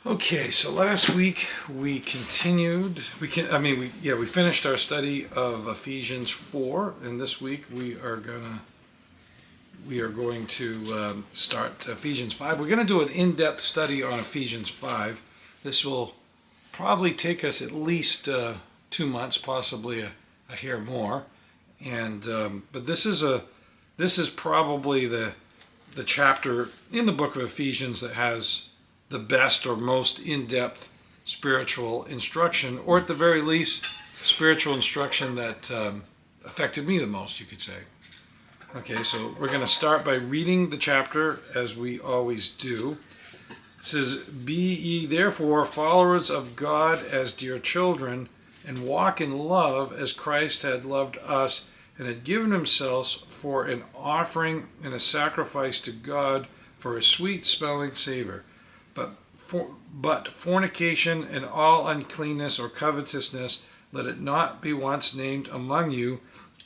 Okay, so last week we continued. We finished our study of Ephesians 4, and this week we are going to start Ephesians 5. We're going to do an in-depth study on Ephesians 5. This will probably take us at least 2 months, possibly a hair more. And but this is probably the chapter in the book of Ephesians that has the best or most in-depth spiritual instruction, or at the very least, spiritual instruction that affected me the most, you could say. Okay, so we're going to start by reading the chapter as we always do. It says, "Be ye therefore followers of God as dear children, and walk in love as Christ had loved us, and had given himself for an offering and a sacrifice to God for a sweet-smelling savor. But fornication and all uncleanness or covetousness, let it not be once named among you,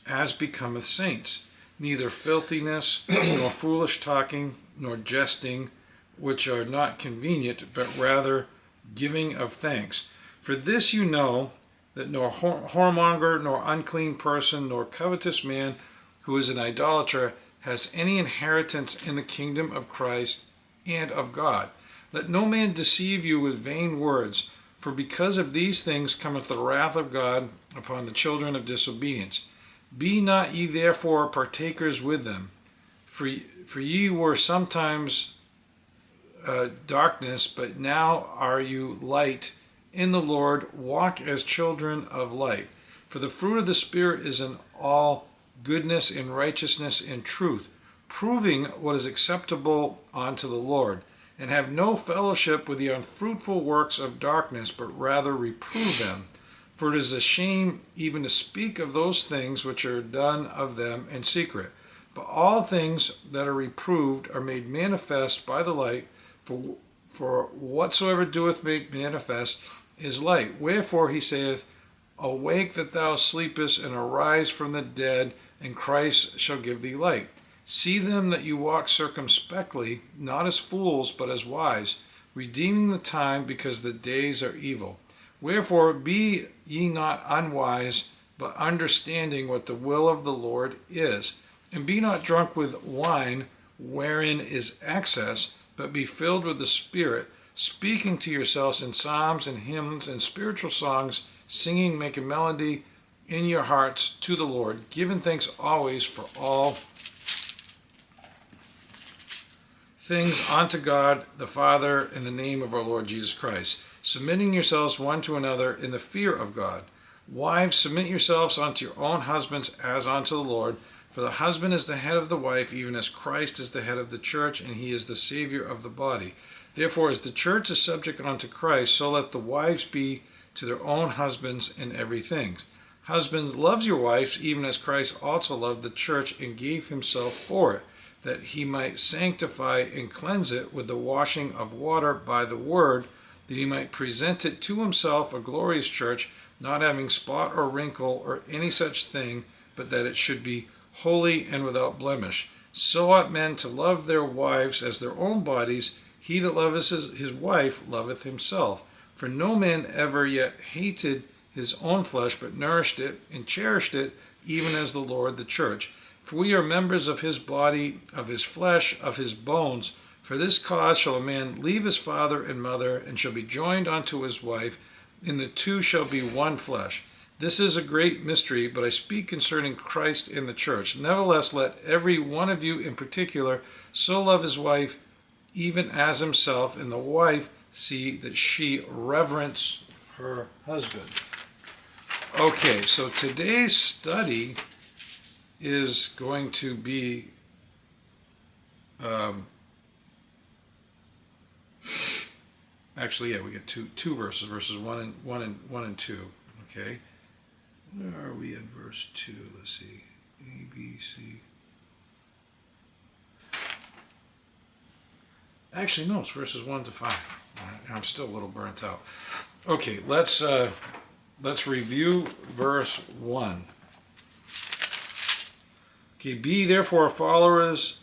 as becometh saints. Neither filthiness, nor foolish talking, nor jesting, which are not convenient, but rather giving of thanks. For this you know, that nor whoremonger, nor unclean person, nor covetous man, who is an idolater, has any inheritance in the kingdom of Christ and of God. Let no man deceive you with vain words, for because of these things cometh the wrath of God upon the children of disobedience. Be not ye therefore partakers with them, for ye were sometimes darkness, but now are you light in the Lord. Walk as children of light. For the fruit of the Spirit is in all goodness and righteousness and truth, proving what is acceptable unto the Lord. And have no fellowship with the unfruitful works of darkness, but rather reprove them. For it is a shame even to speak of those things which are done of them in secret. But all things that are reproved are made manifest by the light, for whatsoever doeth make manifest is light. Wherefore he saith, Awake that thou sleepest, and arise from the dead, and Christ shall give thee light. See them that you walk circumspectly, not as fools, but as wise, redeeming the time, because the days are evil. Wherefore be ye not unwise, but understanding what the will of the Lord is. And be not drunk with wine, wherein is excess, but be filled with the Spirit, speaking to yourselves in psalms and hymns and spiritual songs, singing, making melody in your hearts to the Lord, giving thanks always for all things unto God the Father in the name of our Lord Jesus Christ, submitting yourselves one to another in the fear of God. Wives, submit yourselves unto your own husbands as unto the Lord. For the husband is the head of the wife, even as Christ is the head of the church, and he is the Savior of the body. Therefore, as the church is subject unto Christ, so let the wives be to their own husbands in everything. Husbands, love your wives, even as Christ also loved the church and gave himself for it, that he might sanctify and cleanse it with the washing of water by the word, that he might present it to himself a glorious church, not having spot or wrinkle or any such thing, but that it should be holy and without blemish. So ought men to love their wives as their own bodies. He that loveth his wife loveth himself. For no man ever yet hated his own flesh, but nourished it and cherished it, even as the Lord the church. For we are members of his body, of his flesh, of his bones. For this cause shall a man leave his father and mother, and shall be joined unto his wife, and the two shall be one flesh. This is a great mystery, but I speak concerning Christ and the church. Nevertheless, let every one of you in particular so love his wife, even as himself, and the wife see that she reverence her husband." Okay, so today's study is going to be we get two verses 1 and 2. Okay, where are we in verse 2? Let's see, A, B, C. Actually, no, it's verses 1 to 5. I'm still a little burnt out. Okay, let's review verse 1. Okay, be therefore followers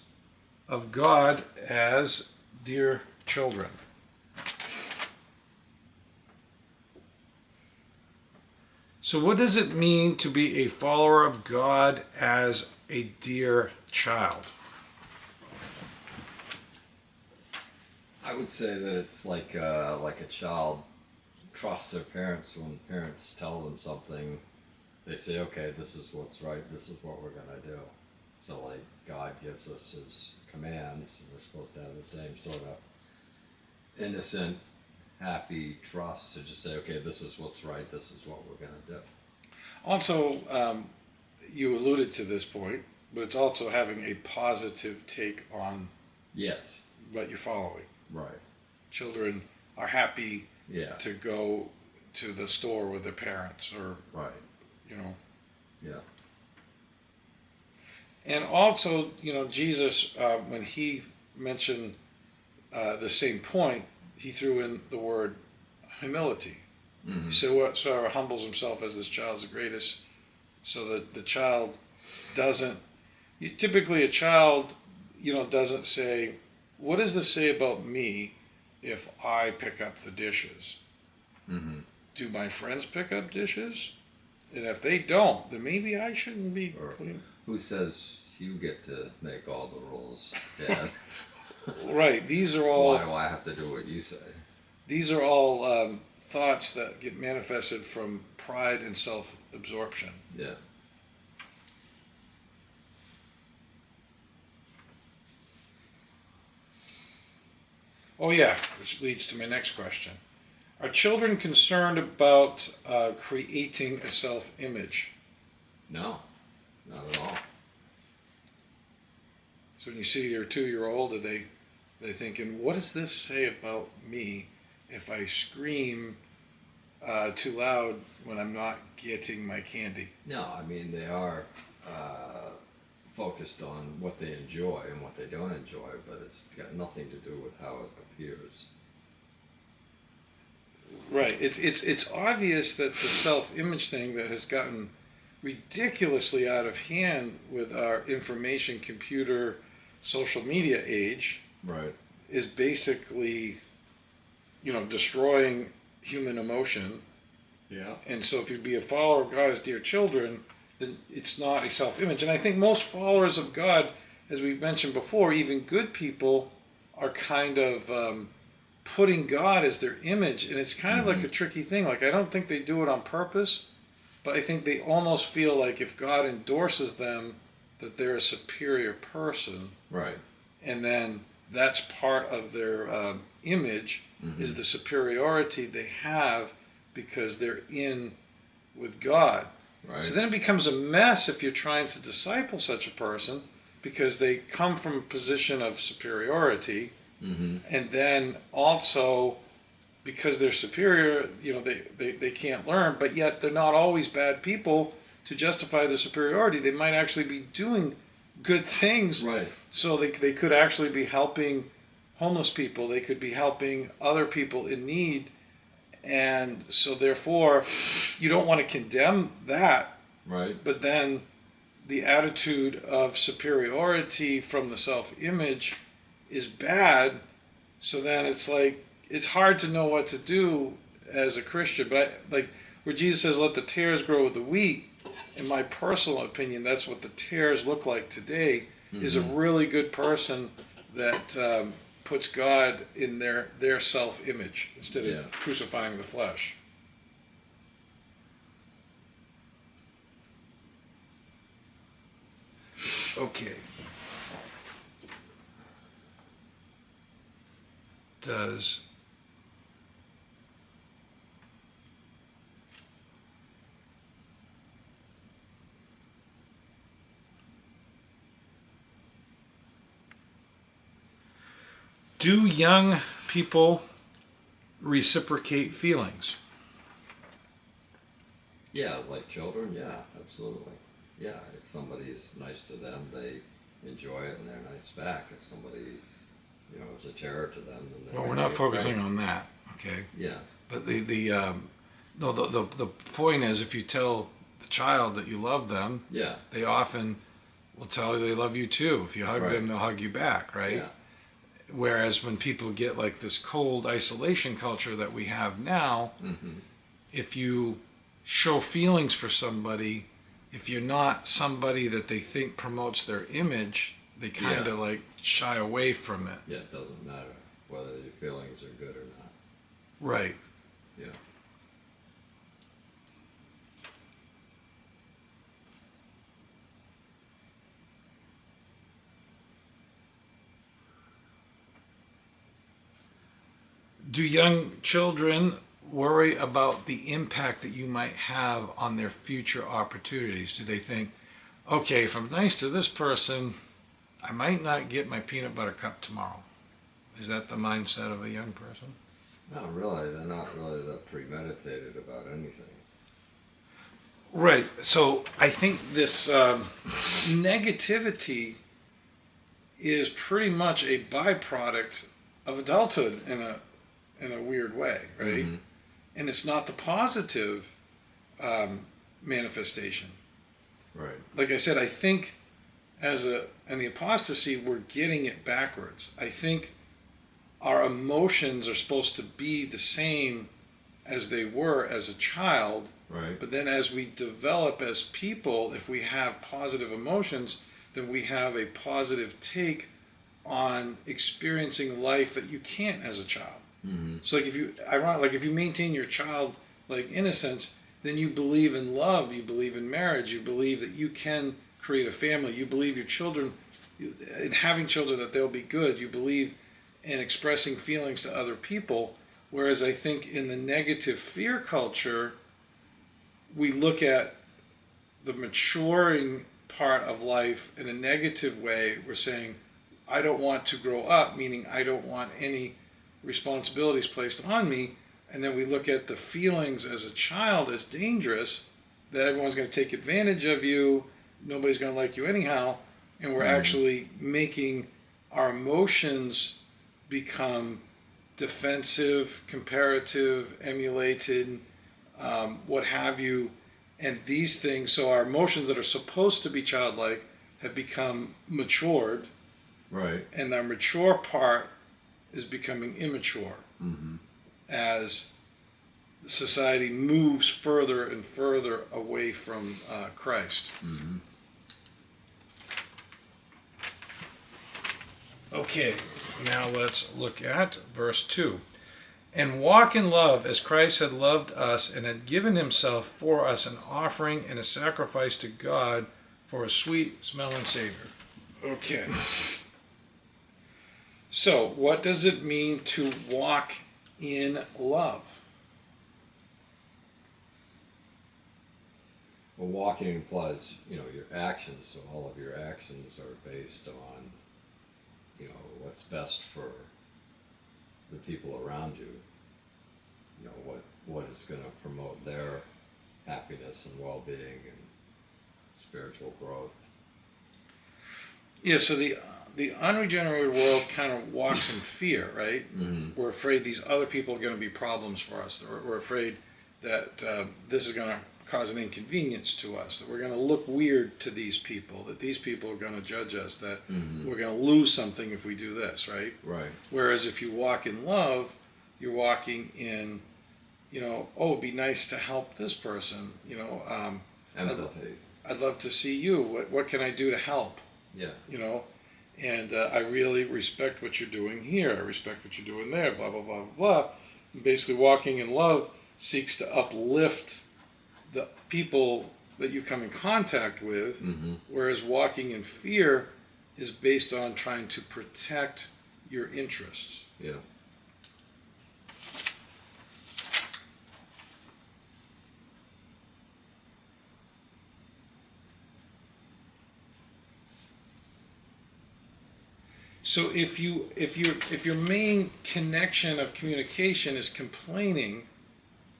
of God as dear children. So what does it mean to be a follower of God as a dear child? I would say that it's like a child trusts their parents. When parents tell them something, they say, okay, this is what's right, this is what we're going to do. So like God gives us his commands, and we're supposed to have the same sort of innocent, happy trust to just say, okay, this is what's right, this is what we're going to do. Also, you alluded to this point, but it's also having a positive take on Yes. what you're following. Right. Children are happy Yeah. to go to the store with their parents, or, Right. you know. Yeah. And also, Jesus, when he mentioned the same point, he threw in the word humility. Mm-hmm. So whoever humbles himself as this child is the greatest, so that the child doesn't, typically a child, doesn't say, what does this say about me if I pick up the dishes? Mm-hmm. Do my friends pick up dishes? And if they don't, then maybe I shouldn't be Or clean. who says you get to make all the rules, Dad? Right. These are all. Why do I have to do what you say? These are all thoughts that get manifested from pride and self-absorption. Yeah. Oh yeah, which leads to my next question. Are children concerned about creating a self-image? No, not at all. So when you see your 2-year-old, are they thinking, what does this say about me if I scream too loud when I'm not getting my candy? No, I mean, they are focused on what they enjoy and what they don't enjoy, but it's got nothing to do with how it appears. Right. It's obvious that the self-image thing that has gotten ridiculously out of hand with our information, computer, social media age Right. is basically, destroying human emotion. Yeah. And so if you be a follower of God as dear children, then it's not a self-image. And I think most followers of God, as we've mentioned before, even good people, are kind of putting God as their image. And it's kind of like a tricky thing. Like, I don't think they do it on purpose, but I think they almost feel like if God endorses them, that they're a superior person. Right. And then that's part of their image, is the superiority they have because they're in with God. Right. So then it becomes a mess if you're trying to disciple such a person, because they come from a position of superiority, and then also because they're superior, they can't learn, but yet they're not always bad people to justify their superiority. They might actually be doing good things. Right. So they could actually be helping homeless people. They could be helping other people in need. And so therefore, you don't want to condemn that. Right. But then the attitude of superiority from the self-image is bad. So then it's like, it's hard to know what to do as a Christian. But like where Jesus says, let the tares grow with the wheat, in my personal opinion, that's what the tares look like today, is a really good person that puts God in their self-image instead of crucifying the flesh. Okay. Do young people reciprocate feelings? Yeah, like children, yeah, absolutely. Yeah, if somebody is nice to them, they enjoy it and they're nice back. If somebody, is a terror to them, then they're Well, we're not focusing on that, okay? Yeah. But the point is, if you tell the child that you love them, Yeah. they often will tell you they love you too. If you hug them, they'll hug you back, right? Yeah. Whereas when people get like this cold isolation culture that we have now, if you show feelings for somebody, if you're not somebody that they think promotes their image, they kind of like shy away from it. Yeah, it doesn't matter whether your feelings are good or not. Right. Yeah. Do young children worry about the impact that you might have on their future opportunities? Do they think, okay, if I'm nice to this person, I might not get my peanut butter cup tomorrow? Is that the mindset of a young person? Not really. They're not really that premeditated about anything. Right. So I think this negativity is pretty much a byproduct of adulthood in a weird way, right? Mm-hmm. And it's not the positive manifestation. Right. Like I said, I think in the apostasy, we're getting it backwards. I think our emotions are supposed to be the same as they were as a child. Right. But then as we develop as people, if we have positive emotions, then we have a positive take on experiencing life that you can't as a child. Mm-hmm. So if you maintain your child like innocence, then you believe in love, you believe in marriage, you believe that you can create a family, you believe your children, in having children, that they'll be good, you believe in expressing feelings to other people. Whereas I think in the negative fear culture, we look at the maturing part of life in a negative way. We're saying, I don't want to grow up, meaning I don't want any responsibilities placed on me. And then we look at the feelings as a child as dangerous, that everyone's going to take advantage of you, nobody's going to like you anyhow. And we're actually making our emotions become defensive, comparative, emulated, what have you, and these things. So our emotions that are supposed to be childlike have become matured, Right. and our mature part is becoming immature Mm-hmm. as society moves further and further away from Christ. Mm-hmm. Okay, now let's look at verse 2. And walk in love as Christ had loved us and had given himself for us an offering and a sacrifice to God for a sweet smelling savor. Okay. So, what does it mean to walk in love? Well, walking implies, your actions. So all of your actions are based on, what's best for the people around you. What is going to promote their happiness and well-being and spiritual growth. Yeah, so the unregenerated world kind of walks in fear, right? Mm-hmm. We're afraid these other people are going to be problems for us. We're afraid that this is going to cause an inconvenience to us, that we're going to look weird to these people, that these people are going to judge us, that we're going to lose something if we do this, right? Right. Whereas if you walk in love, you're walking in, it'd be nice to help this person, Empathy. I'd love to see you. What can I do to help? Yeah. And I really respect what you're doing here. I respect what you're doing there, blah, blah, blah, blah. And basically, walking in love seeks to uplift the people that you come in contact with, whereas walking in fear is based on trying to protect your interests. Yeah. So if your main connection of communication is complaining,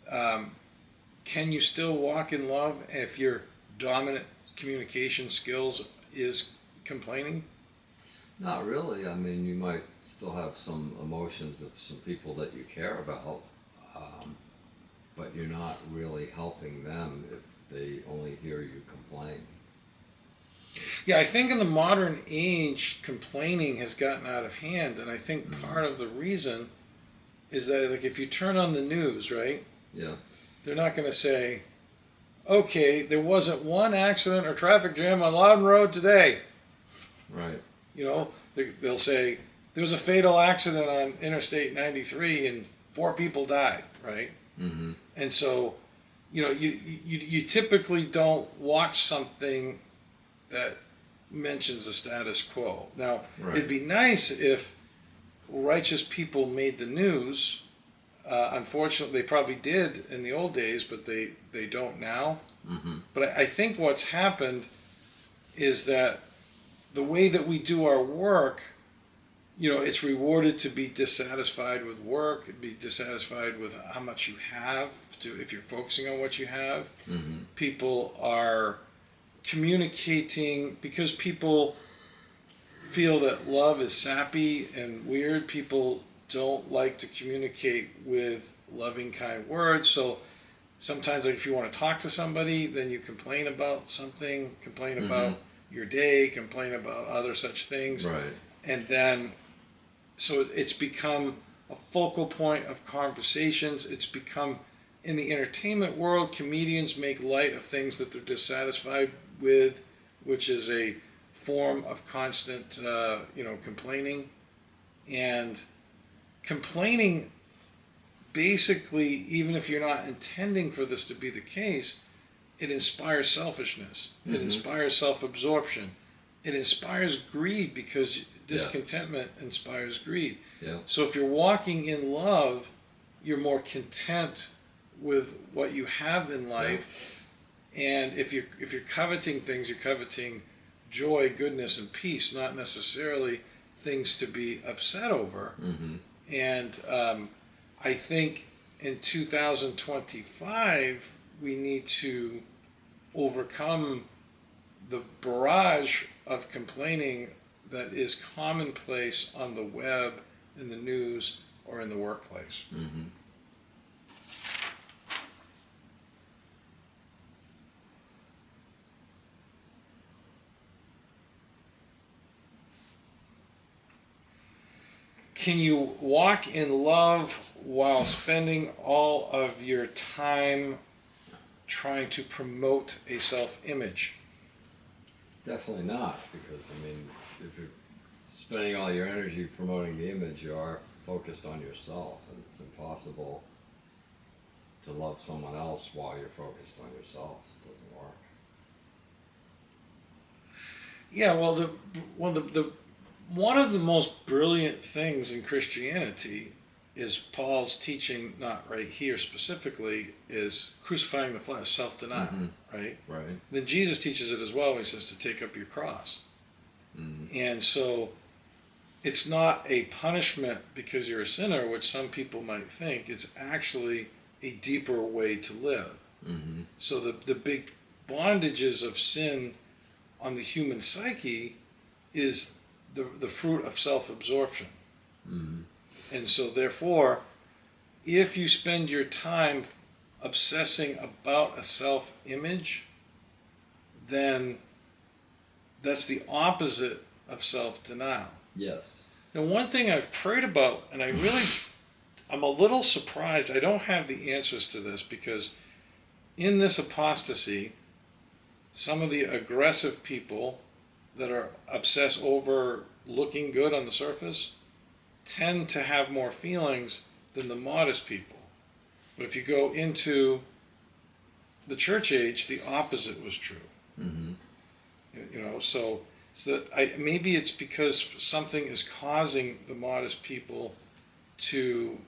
can you still walk in love if your dominant communication skills is complaining? Not really. I mean, you might still have some emotions of some people that you care about, but you're not really helping them if they only hear you complain. Yeah, I think in the modern age, complaining has gotten out of hand, and I think part of the reason is that, like, if you turn on the news, right? Yeah. They're not going to say, okay, there wasn't one accident or traffic jam on Loudon Road today. Right. You know, they'll say there was a fatal accident on Interstate 93 and 4 people died, right? Mm-hmm. And so, you know, you typically don't watch something that mentions the status quo. Now, Right. it'd be nice if righteous people made the news. Unfortunately, they probably did in the old days, but they don't now. Mm-hmm. But I think what's happened is that the way that we do our work, you know, it's rewarded to be dissatisfied with work, be dissatisfied with how much you have, if you're focusing on what you have. Mm-hmm. People are communicating because people feel that love is sappy and weird. People don't like to communicate with loving, kind words. So sometimes, like, if you want to talk to somebody, then you complain about something, complain about your day, complain about other such things. Right. And then, so it's become a focal point of conversations. It's become, in the entertainment world, comedians make light of things that they're dissatisfied with, which is a form of constant, complaining. And complaining, basically, even if you're not intending for this to be the case, it inspires selfishness. It inspires self-absorption. It inspires greed because discontentment inspires greed. Yeah. So if you're walking in love, you're more content with what you have in life. And if you're coveting things, you're coveting joy, goodness, and peace, not necessarily things to be upset over. Mm-hmm. And I think in 2025, we need to overcome the barrage of complaining that is commonplace on the web, in the news, or in the workplace. Mm-hmm. Can you walk in love while spending all of your time trying to promote a self-image? Definitely not, because I mean, if you're spending all your energy promoting the image, you are focused on yourself, and it's impossible to love someone else while you're focused on yourself. It doesn't work. Yeah, well, one of the most brilliant things in Christianity is Paul's teaching, not right here specifically, is crucifying the flesh, self-denial, right? Right. Then Jesus teaches it as well when he says to take up your cross. And so it's not a punishment because you're a sinner, which some people might think. It's actually a deeper way to live. So the big bondages of sin on the human psyche is the fruit of self-absorption. And so therefore, if you spend your time obsessing about a self-image, then that's the opposite of self-denial. Yes. Now, one thing I've prayed about, and I'm a little surprised, I don't have the answers to this, because in this apostasy, some of the aggressive people that are obsessed over looking good on the surface tend to have more feelings than the modest people. But if you go into the church age, the opposite was true. So that maybe it's because something is causing the modest people to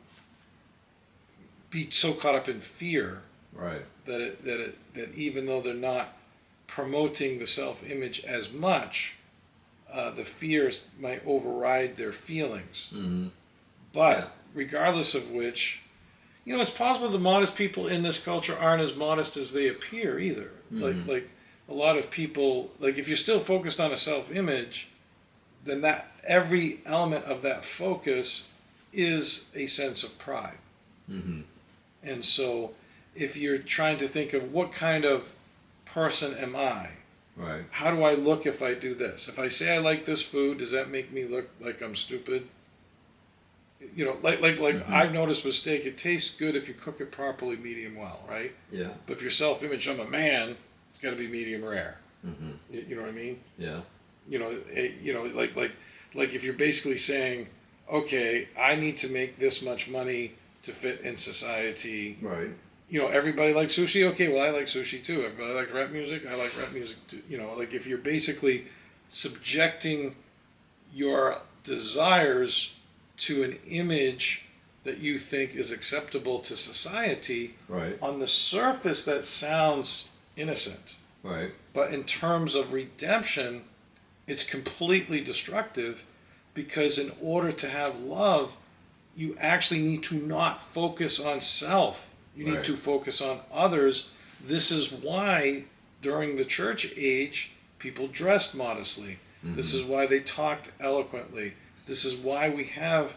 be so caught up in fear, Right. that even though they're not promoting the self-image as much, the fears might override their feelings. But regardless of which, it's possible the modest people in this culture aren't as modest as they appear either. Like a lot of people, like if you're still focused on a self-image, then that every element of that focus is a sense of pride. And so if you're trying to think of what kind of person am I? Right. How do I look if I do this? If I say I like this food, does that make me look like I'm stupid? You know, like I've noticed with steak, it tastes good if you cook it properly, medium well, right? Yeah. But if your self-image, I'm a man, it's got to be medium rare. Mm-hmm. You know what I mean? Yeah. Like if you're basically saying, okay, I need to make this much money to fit in society. Right. You know, everybody likes sushi. Okay, well, I like sushi too. Everybody like rap music. I like rap music too. You know, like if you're basically subjecting your desires to an image that you think is acceptable to society, Right. on the surface that sounds innocent. Right. But in terms of redemption, it's completely destructive, because in order to have love, you actually need to not focus on self. You need Right. to focus on others. This is why during the church age, people dressed modestly. This is why they talked eloquently. This is why we have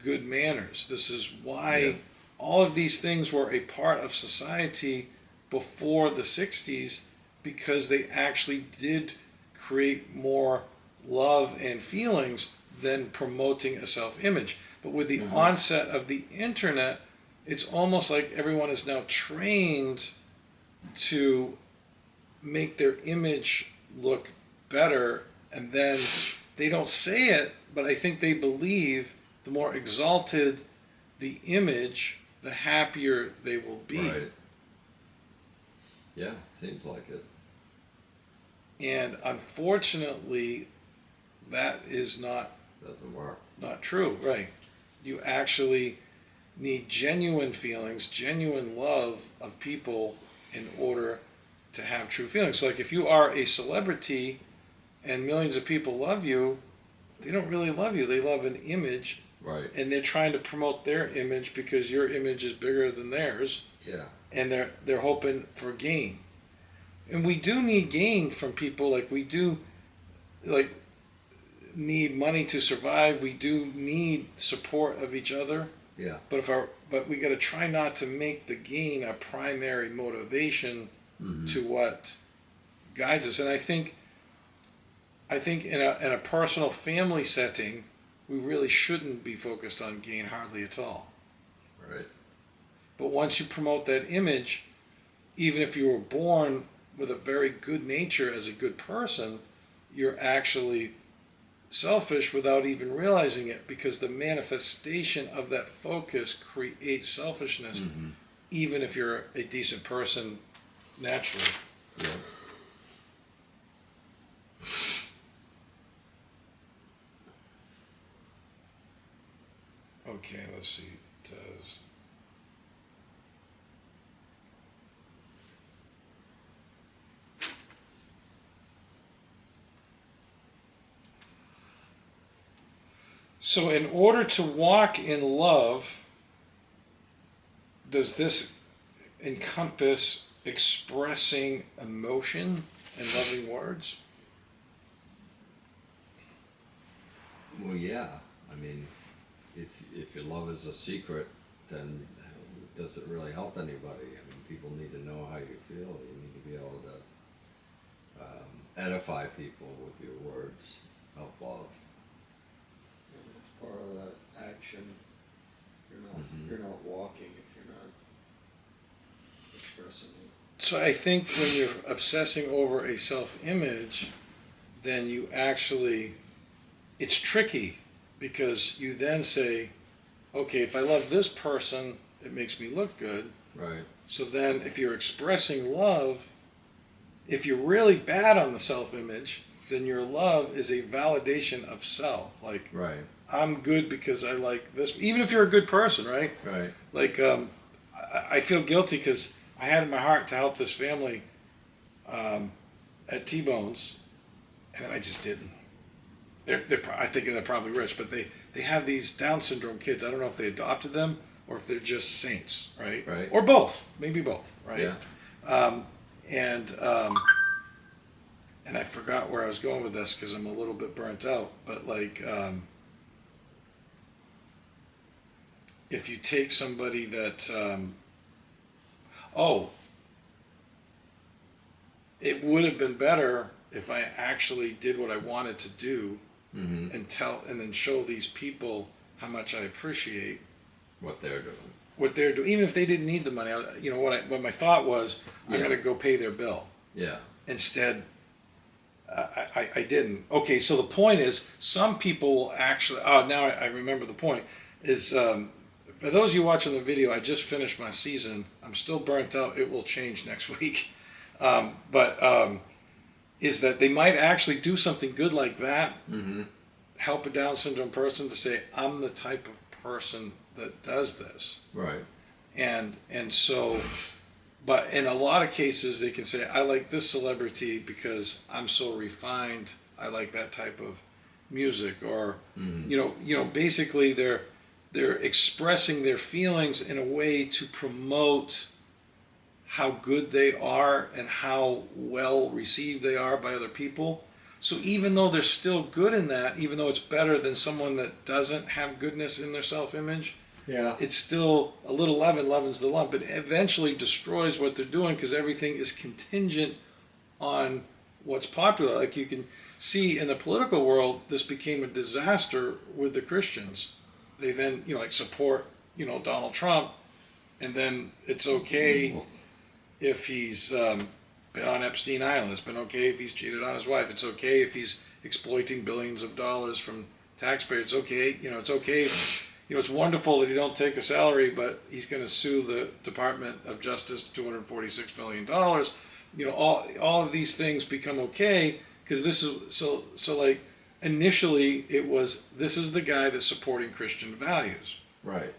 good manners. This is why all of these things were a part of society before the 60s, because they actually did create more love and feelings than promoting a self-image. But with the onset of the internet, it's almost like everyone is now trained to make their image look better, and then they don't say it, but I think they believe the more exalted the image, the happier they will be. Right. Yeah, seems like it. And unfortunately, that is not Doesn't work. true, right? You actually need genuine feelings, genuine love of people in order to have true feelings. So like if you are a celebrity and millions of people love you, they don't really love you. They love an image, Right. and they're trying to promote their image because your image is bigger than theirs, Yeah. and they're hoping for gain. And we do need gain from people. Like we do, like, need money to survive. We do need support of each other. Yeah. But we got to try not to make the gain a primary motivation to what guides us. And I think in a personal family setting, we really shouldn't be focused on gain hardly at all. Right. But once you promote that image, even if you were born with a very good nature as a good person, you're actually selfish without even realizing it, because the manifestation of that focus creates selfishness, even if you're a decent person naturally. Yeah. Okay, let's see. It does. So, in order to walk in love, does this encompass expressing emotion in loving words? Well, yeah. I mean, if your love is a secret, then does it really help anybody? I mean, people need to know how you feel. You need to be able to edify people with your words of love. And it's part of that action. You're not walking if you're not expressing it. So I think when you're obsessing over a self-image, then you actually, it's tricky, because you then say, okay, if I love this person, it makes me look good. Right. So then if you're expressing love, if you're really bad on the self-image, then your love is a validation of self. Like, Right. I'm good because I like this, even if you're a good person, right? Right. Like, I feel guilty because I had in my heart to help this family at T-Bones, and then I just didn't. I think they're probably rich, but they have these Down syndrome kids. I don't know if they adopted them or if they're just saints, right? Right. Or both, maybe both, right? Yeah. And I forgot where I was going with this because I'm a little bit burnt out. But like, if you take somebody that, it would have been better if I actually did what I wanted to do, Mm-hmm. and then show these people how much I appreciate what they're doing. what they're doing, even if they didn't need the money. What my thought was, I'm Yeah. going to go pay their bill. Yeah. Instead, I didn't. Okay, so the point is, some people will actually. Oh, now I remember the point. Is for those of you watching the video, I just finished my season. I'm still burnt out. It will change next week. But is that they might actually do something good like that, Mm-hmm. help a Down syndrome person to say, I'm the type of person that does this. Right. And so, but in a lot of cases, they can say, I like this celebrity because I'm so refined. I like that type of music, or basically they're expressing their feelings in a way to promote how good they are and how well received they are by other people. So even though they're still good in that, even though it's better than someone that doesn't have goodness in their self-image, Yeah. it's still a little leaven leavens the lump. It eventually destroys what they're doing because everything is contingent on what's popular. Like you can see in the political world, this became a disaster with the Christians. They then, support, Donald Trump, and then it's okay if he's been on Epstein Island. It's been okay if he's cheated on his wife. It's okay if he's exploiting billions of dollars from taxpayers. It's okay. It's okay. It's wonderful that he don't take a salary, but he's going to sue the Department of Justice $246 million. All of these things become okay because this is so like initially it was, this is the guy that's supporting Christian values. Right.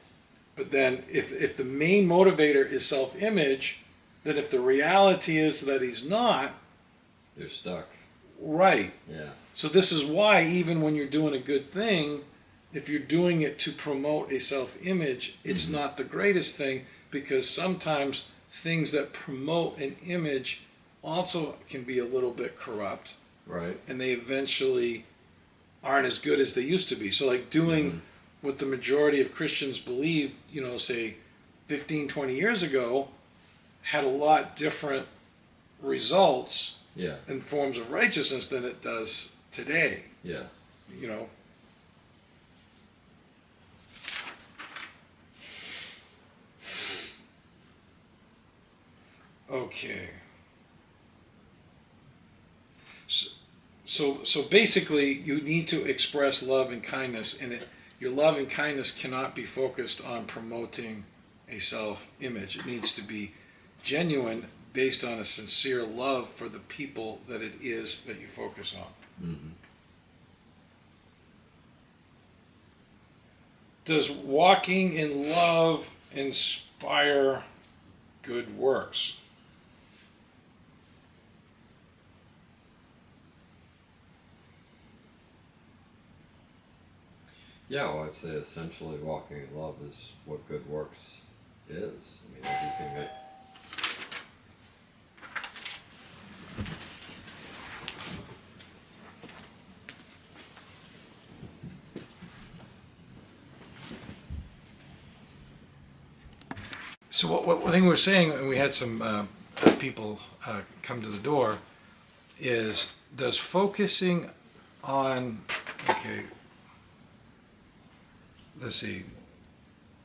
But then if the main motivator is self-image, then if the reality is that he's not, You're stuck. right. Yeah. So this is why even when you're doing a good thing, if you're doing it to promote a self-image, it's not the greatest thing, because sometimes things that promote an image also can be a little bit corrupt, Right. and they eventually aren't as good as they used to be. So like doing what the majority of Christians believe, say 15, 20 years ago, had a lot different results Yeah. and forms of righteousness than it does today. Yeah. Okay. So basically, you need to express love and kindness, and your love and kindness cannot be focused on promoting a self-image. It needs to be genuine, based on a sincere love for the people that it is that you focus on. Mm-hmm. Does walking in love inspire good works? Yeah, well, I'd say essentially walking in love is what good works is. I mean, everything that. So what thing we were saying, and we had some people come to the door, is does focusing on, okay, let's see.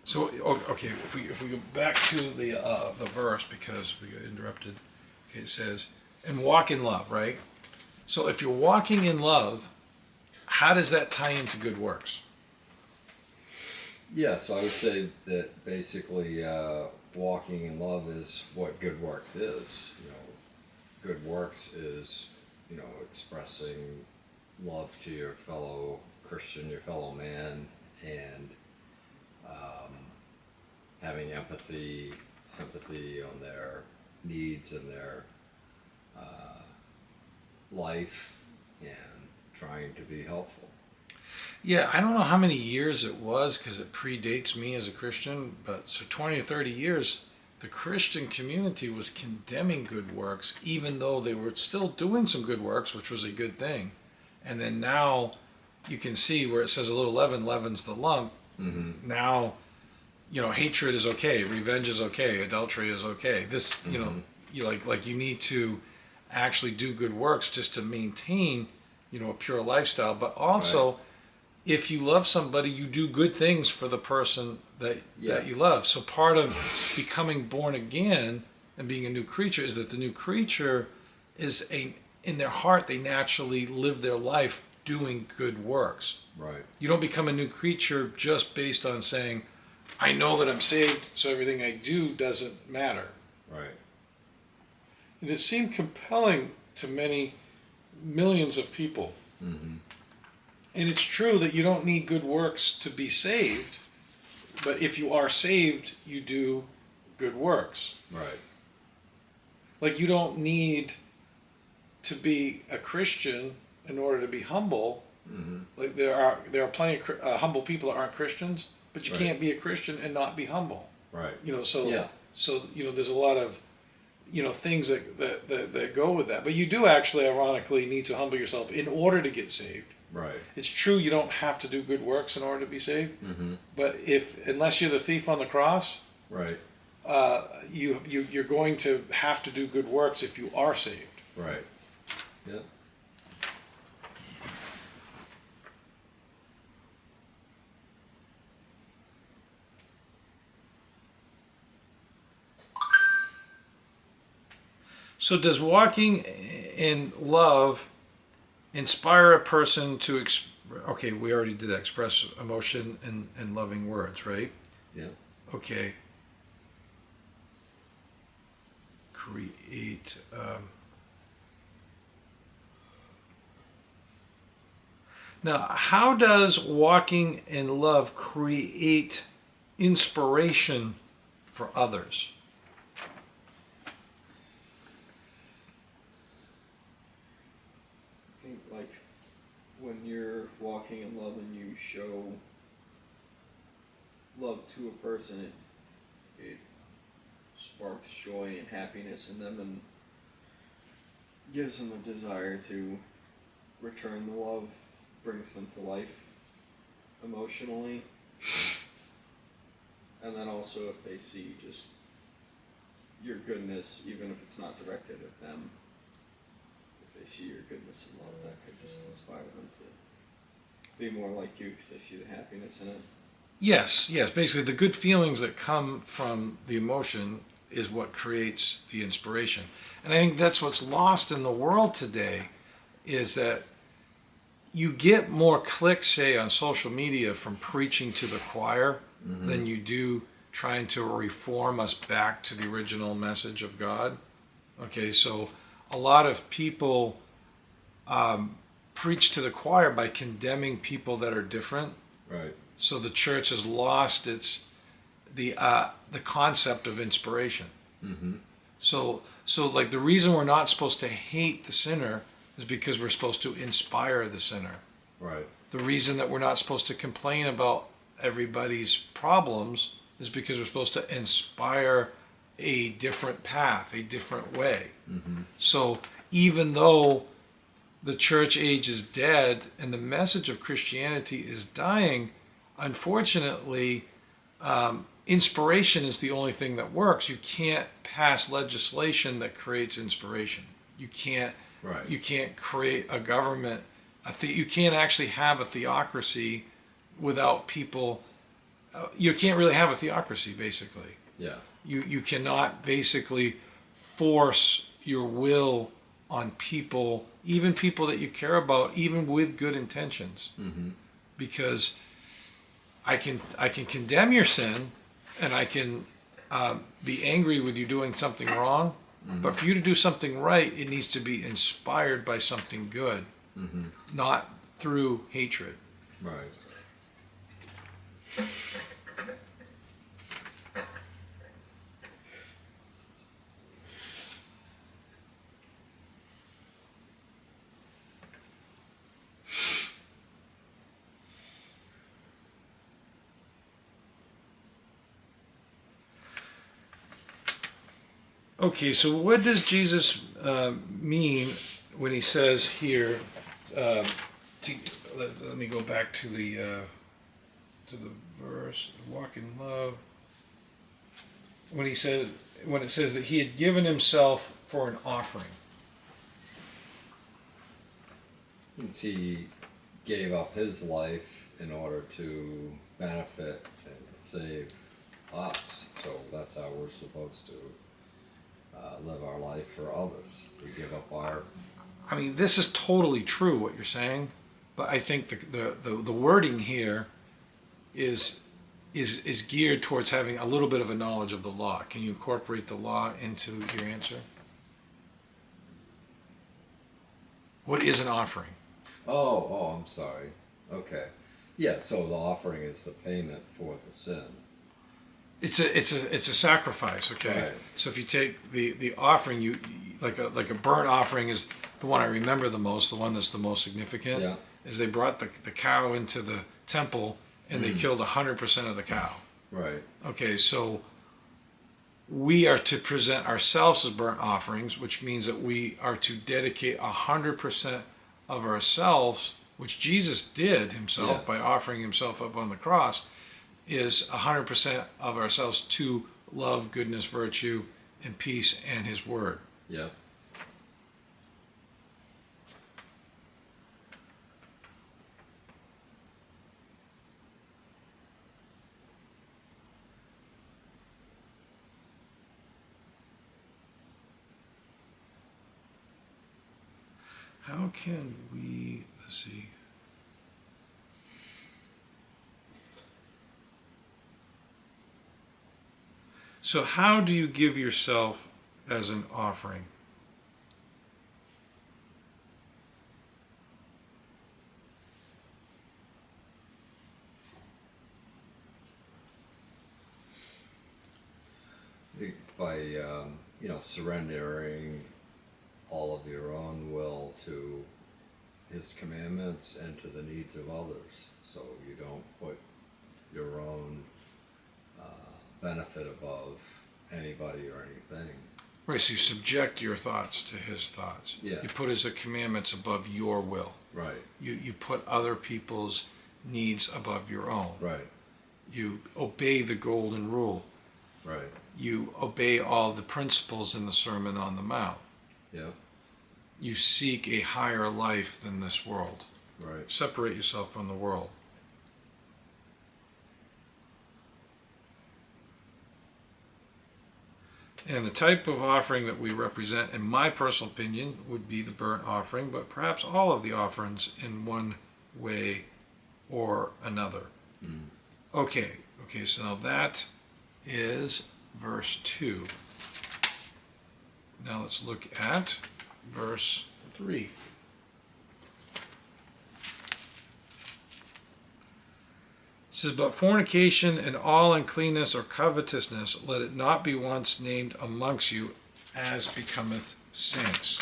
So okay, if we go back to the verse, because we got interrupted. Okay, it says, and walk in love, right? So if you're walking in love, how does that tie into good works? Yeah, so I would say that basically walking in love is what good works is. Good works is, expressing love to your fellow Christian, your fellow man, and having empathy, sympathy on their needs and their life, and trying to be helpful. Yeah, I don't know how many years it was because it predates me as a Christian, but so 20 or 30 years, the Christian community was condemning good works, even though they were still doing some good works, which was a good thing. And then now you can see where it says a little leaven leavens the lump. Mm-hmm. Now, hatred is okay, revenge is okay, adultery is okay. This, you need to actually do good works just to maintain, a pure lifestyle, but also. Right. if you love somebody, you do good things for the person that you Yes. love. So part of becoming born again and being a new creature is that the new creature is in their heart they naturally live their life doing good works. Right. You don't become a new creature just based on saying, I know that I'm saved, so everything I do doesn't matter. Right. And it seemed compelling to many millions of people. Mm-hmm. And it's true that you don't need good works to be saved, but if you are saved, you do good works. Right. Like you don't need to be a Christian in order to be humble. Mm-hmm. Like there are plenty of humble people that aren't Christians, but you Right. can't be a Christian and not be humble. Right. So Yeah. there's a lot of things that go with that. But you do actually, ironically, need to humble yourself in order to get saved. Right. It's true you don't have to do good works in order to be saved. Mm-hmm. But unless you're the thief on the cross, Right. you're going to have to do good works if you are saved. Right. Yep. So does walking in love inspire a person to okay, we already did that, express emotion and loving words, right? Yeah. Okay. Create. Now, how does walking in love create inspiration for others? I think like when you're walking in love and you show love to a person, it sparks joy and happiness in them and gives them a desire to return the love, brings them to life emotionally. And then also if they see just your goodness, even if it's not directed at them, if they see your goodness and love, that could just inspire them to be more like you because they see the happiness in it. Yes. Basically, the good feelings that come from the emotion is what creates the inspiration. And I think that's what's lost in the world today is that you get more clicks, say, on social media from preaching to the choir than you do trying to reform us back to the original message of God. Okay, so a lot of people preach to the choir by condemning people that are different. Right. So the church has lost the concept of inspiration. Mm-hmm. So like the reason we're not supposed to hate the sinner is because we're supposed to inspire the sinner. Right. The reason that we're not supposed to complain about everybody's problems is because we're supposed to inspire a different path, a different way. Mm-hmm. So even though the church age is dead and the message of Christianity is dying, unfortunately, inspiration is the only thing that works. You can't pass legislation that creates inspiration. You can't. Right. You can't create a government. You can't actually have a theocracy without people. You can't really have a theocracy, basically. Yeah. You cannot basically force your will on people, even people that you care about, even with good intentions. Mm-hmm. Because I can condemn your sin, and I can be angry with you doing something wrong. Mm-hmm. But for you to do something right, it needs to be inspired by something good, not through hatred. Right. Okay, so what does Jesus mean when he says here? Let me go back to the verse. Walk in love. When it says that he had given himself for an offering. Since he gave up his life in order to benefit and save us. So that's how we're supposed to live our life for others. We give up our. I mean, this is totally true what you're saying, but I think the wording here is geared towards having a little bit of a knowledge of the law. Can you incorporate the law into your answer? What is an offering? Oh, I'm sorry. Okay. Yeah, so the offering is the payment for the sin. It's a sacrifice, okay? Right. So if you take the offering, you like a burnt offering is the one I remember the most, the one that's the most significant. Yeah. Is they brought the cow into the temple and they killed 100% of the cow. Right. Okay, so we are to present ourselves as burnt offerings, which means that we are to dedicate 100% of ourselves, which Jesus did himself by offering himself up on the cross, is 100% of ourselves to love, goodness, virtue, and peace and his word. Yeah. How can we, let's see. So how do you give yourself as an offering? By surrendering all of your own will to his commandments and to the needs of others, so you don't put your own benefit above anybody or anything. Right, so you subject your thoughts to his thoughts. Yeah. You put his commandments above your will. Right. You put other people's needs above your own. Right. You obey the golden rule. Right. You obey all the principles in the Sermon on the Mount. Yeah. You seek a higher life than this world. Right. Separate yourself from the world. And the type of offering that we represent, in my personal opinion, would be the burnt offering, but perhaps all of the offerings in one way or another. Okay, so now that is verse 2. Now let's look at verse 3. It says, but fornication and all uncleanness or covetousness, let it not be once named amongst you, as becometh saints.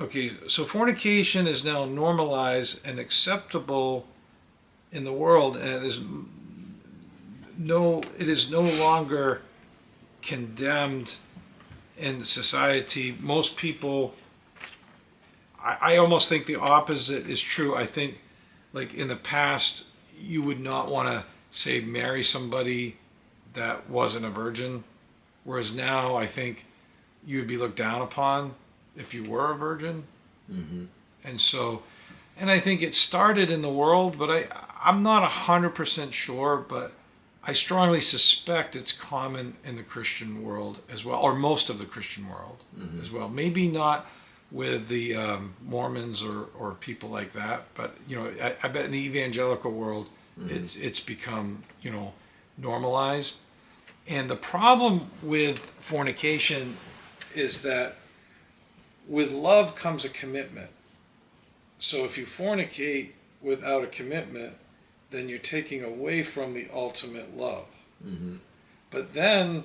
Okay, so fornication is now normalized and acceptable in the world, and it is no longer condemned in society. Most people, I almost think the opposite is true. I think, like in the past, you would not want to say marry somebody that wasn't a virgin, whereas now I think you would be looked down upon if you were a virgin. Mm-hmm. And I think it started in the world, but I'm not 100% sure, but I strongly suspect it's common in the Christian world as well, or most of the Christian world as well. Maybe not with the Mormons or people like that, but I bet in the evangelical world it's become normalized. And the problem with fornication is that with love comes a commitment. So if you fornicate without a commitment, then you're taking away from the ultimate love. Mm-hmm. But then,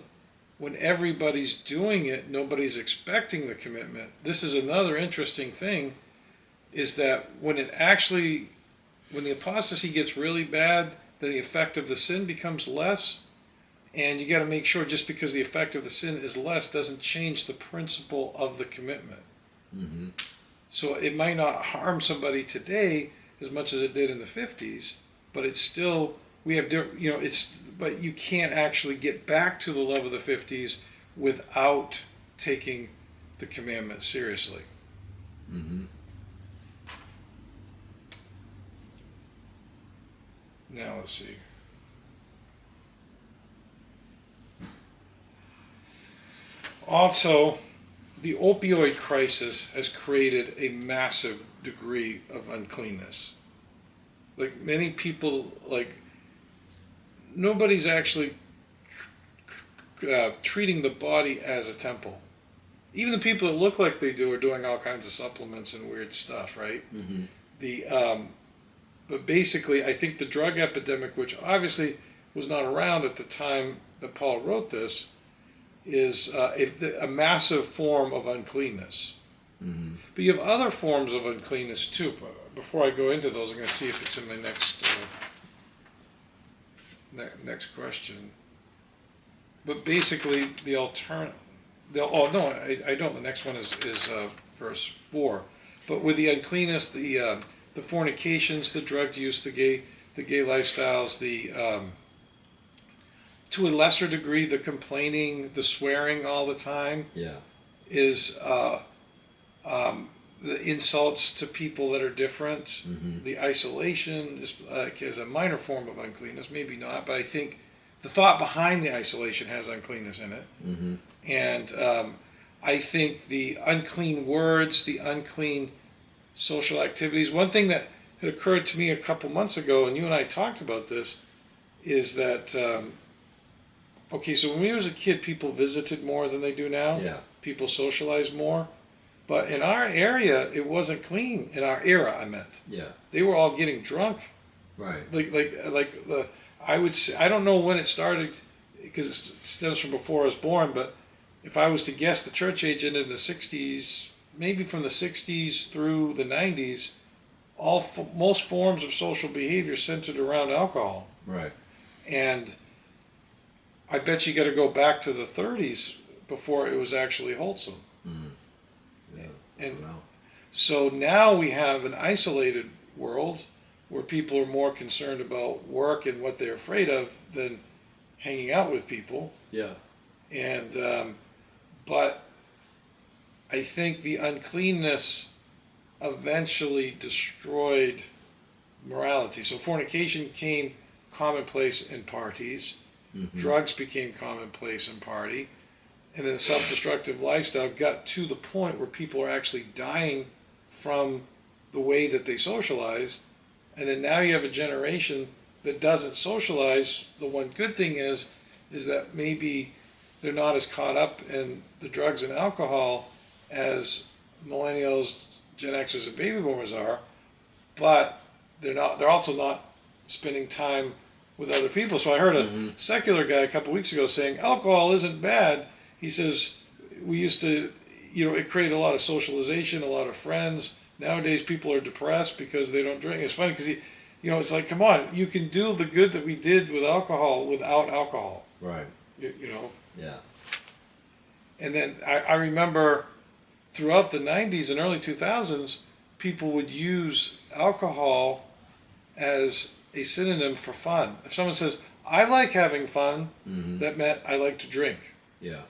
when everybody's doing it, nobody's expecting the commitment. This is another interesting thing, is that when the apostasy gets really bad, then the effect of the sin becomes less. And you got to make sure just because the effect of the sin is less doesn't change the principle of the commitment. Mm-hmm. So it might not harm somebody today as much as it did in the 50s, but it's still, but you can't actually get back to the love of the 50s without taking the commandment seriously. Mm-hmm. Now let's see. Also, the opioid crisis has created a massive degree of uncleanness. Like many people, like nobody's actually treating the body as a temple. Even the people that look like they do are doing all kinds of supplements and weird stuff, right? Mm-hmm. But basically, I think the drug epidemic, which obviously was not around at the time that Paul wrote this, is a massive form of uncleanness. Mm-hmm. But you have other forms of uncleanness too. Before I go into those, I'm going to see if it's in my next question. But basically, the alternative. Oh no, I don't. The next one is verse 4. But with the uncleanness, the fornications, the drug use, the gay lifestyles, to a lesser degree, the complaining, the swearing all the time, Yeah. is the insults to people that are different. Mm-hmm. The isolation is a minor form of uncleanness, maybe not, but I think the thought behind the isolation has uncleanness in it. Mm-hmm. And I think the unclean words, the unclean social activities. One thing that had occurred to me a couple months ago, and you and I talked about this, is that okay, so when we was a kid, people visited more than they do now. Yeah. People socialized more, but in our area, it wasn't clean. In our era, I meant. Yeah. They were all getting drunk. Right. Like the I would say, I don't know when it started because it stems from before I was born, but if I was to guess, the church age ended in the 60s, maybe from the 60s through the 90s. Most forms of social behavior centered around alcohol. Right. And I bet you got to go back to the 30s before it was actually wholesome. Mm. Yeah. And Wow. so now we have an isolated world where people are more concerned about work and what they're afraid of than hanging out with people. Yeah. And but I think the uncleanness eventually destroyed morality. So fornication became commonplace in parties. Mm-hmm. Drugs became commonplace in party. And then self-destructive lifestyle got to the point where people are actually dying from the way that they socialize. And then now you have a generation that doesn't socialize. The one good thing is that maybe they're not as caught up in the drugs and alcohol as millennials, Gen Xers, and baby boomers are, but they're also not spending time with other people. So I heard a secular guy a couple weeks ago saying alcohol isn't bad. He says we used to, it created a lot of socialization, a lot of friends. Nowadays people are depressed because they don't drink. It's funny because it's like, come on, you can do the good that we did with alcohol without alcohol. Right. Yeah. And then I remember throughout the 90s and early 2000s, people would use alcohol as a synonym for fun. If someone says, I like having fun, that meant I like to drink. Yeah.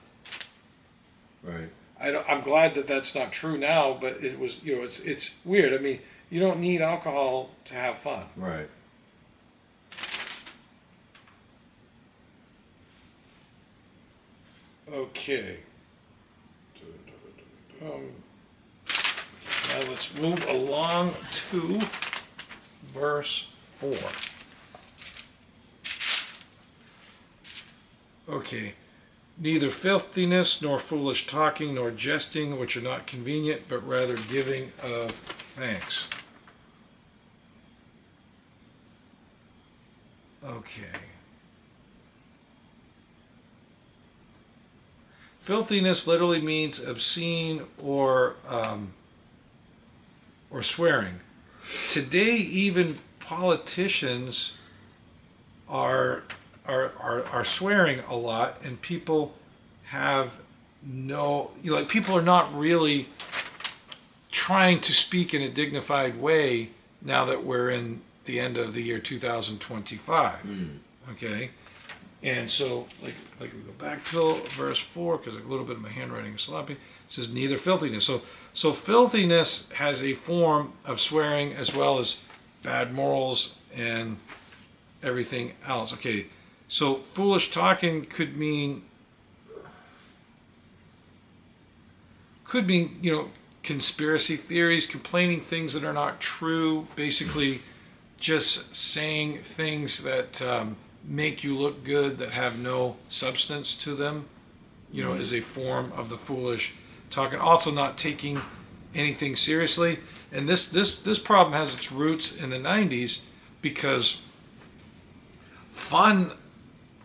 Right. I'm glad that that's not true now, but it was, it's weird. I mean, you don't need alcohol to have fun. Right. Okay. Now let's move along to verse 4. Okay. Neither filthiness, nor foolish talking, nor jesting, which are not convenient, but rather giving of thanks. Okay. Filthiness literally means obscene or swearing. Today, even politicians are swearing a lot, and people have people are not really trying to speak in a dignified way now that we're in the end of the year 2025. Okay, And so, like we go back to verse 4, because a little bit of my handwriting is sloppy. It says neither filthiness. So filthiness has a form of swearing as well as bad morals and everything else. Okay, so foolish talking could mean, conspiracy theories, complaining things that are not true, basically just saying things that make you look good that have no substance to them, is a form of the foolish talking. Also not taking anything seriously. And this problem has its roots in the 90s because fun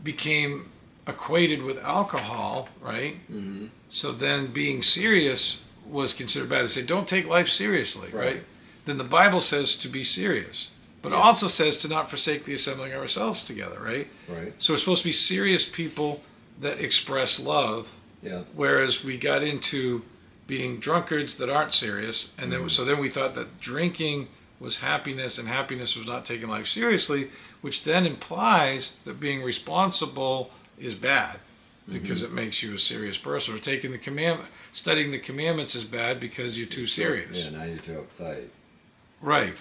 became equated with alcohol, right? Mm-hmm. So then being serious was considered bad. They say, don't take life seriously, right? Then the Bible says to be serious, but it also says to not forsake the assembling of ourselves together, right? Right. So we're supposed to be serious people that express love, whereas we got into being drunkards that aren't serious, and then we thought that drinking was happiness, and happiness was not taking life seriously, which then implies that being responsible is bad because it makes you a serious person. Or taking studying the commandments is bad because you're too serious. Yeah, now you're too uptight. Right.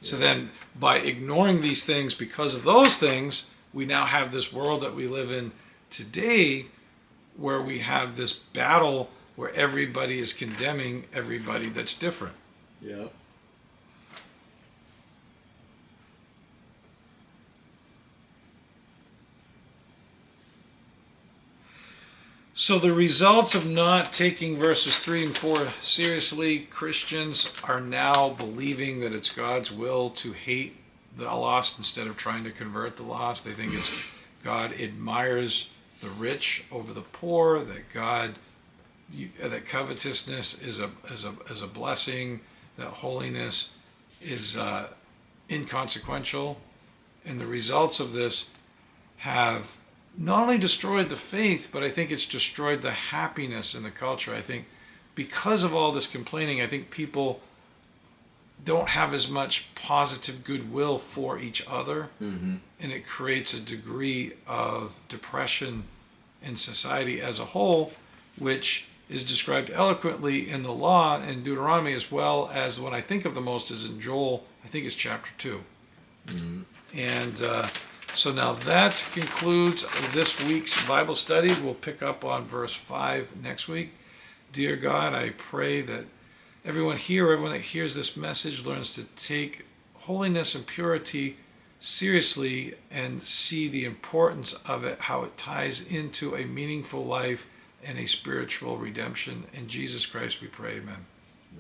So then by ignoring these things because of those things, we now have this world that we live in today where we have this battle where everybody is condemning everybody that's different. Yeah. So the results of not taking verses 3 and 4 seriously, Christians are now believing that it's God's will to hate the lost instead of trying to convert the lost. They think it's God admires the rich over the poor, that that covetousness is a blessing, that holiness is inconsequential, and the results of this have not only destroyed the faith, but I think it's destroyed the happiness in the culture. I think because of all this complaining, I think people don't have as much positive goodwill for each other, and it creates a degree of depression in society as a whole, which is described eloquently in the law in Deuteronomy, as well as when I think of the most is in Joel, I think it's chapter 2. And so now that concludes this week's Bible study. We'll pick up on verse 5 next week. Dear God, I pray that everyone that hears this message learns to take holiness and purity seriously and see the importance of it, how it ties into a meaningful life and a spiritual redemption. In Jesus Christ we pray, amen.